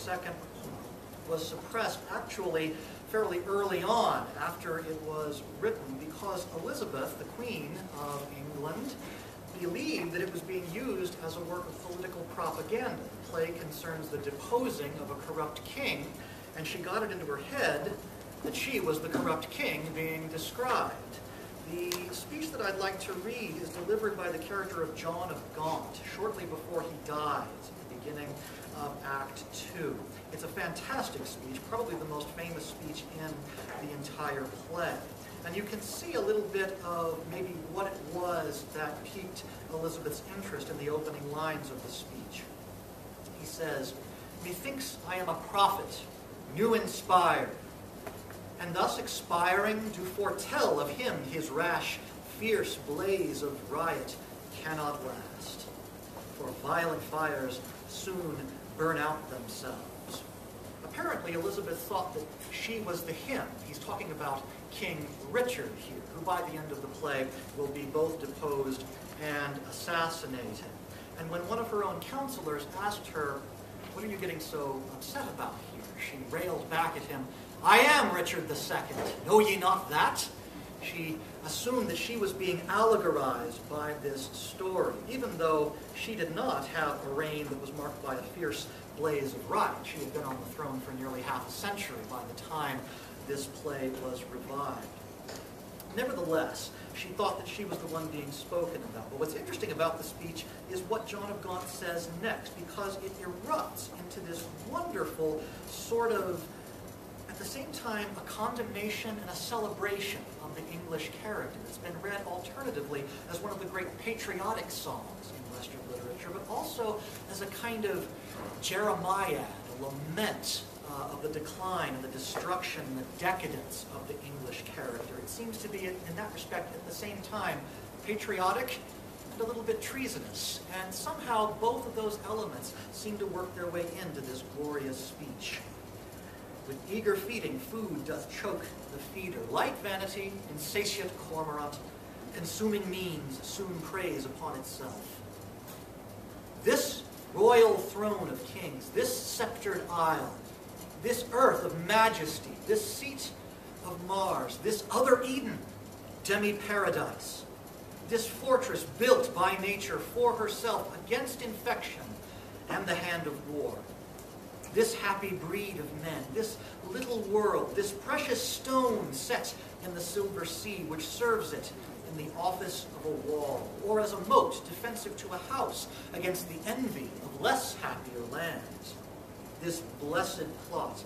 II was suppressed actually fairly early on after it was written, because Elizabeth, the Queen of England, believed that it was being used as a work of political propaganda. The play concerns the deposing of a corrupt king, and she got it into her head that she was the corrupt king being described. The speech that I'd like to read is delivered by the character of John of Gaunt shortly before he dies at the beginning of Act 2. It's a fantastic speech, probably the most famous speech in the entire play. And you can see a little bit of maybe what it was that piqued Elizabeth's interest in the opening lines of the speech. He says, "Methinks I am a prophet, new inspired, and thus expiring do foretell of him his rash, fierce blaze of riot cannot last. For violent fires soon burn out themselves." Apparently, Elizabeth thought that she was the him. He's talking about King Richard here, who by the end of the play will be both deposed and assassinated. And when one of her own counselors asked her, "What are you getting so upset about here?" she railed back at him, "I am Richard II. Know ye not that?" She assumed that she was being allegorized by this story, even though she did not have a reign that was marked by a fierce blaze of riot. She had been on the throne for nearly half a century by the time this play was revived. Nevertheless, she thought that she was the one being spoken about. But what's interesting about the speech is what John of Gaunt says next, because it erupts into this wonderful sort of, at the same time, a condemnation and a celebration of the English character. It's been read alternatively as one of the great patriotic songs in Western literature, but also as a kind of Jeremiad, a lament of the decline and the destruction and the decadence of the English character. It seems to be, in that respect, at the same time, patriotic and a little bit treasonous. And somehow both of those elements seem to work their way into this glorious speech. "With eager feeding, food doth choke the feeder. Light vanity, insatiate cormorant, consuming means soon preys upon itself. This royal throne of kings, this sceptred isle, this earth of majesty, this seat of Mars, this other Eden, demi-paradise, this fortress built by nature for herself against infection and the hand of war, this happy breed of men, this little world, this precious stone set in the silver sea, which serves it in the office of a wall, or as a moat defensive to a house against the envy of less happier lands. This blessed plot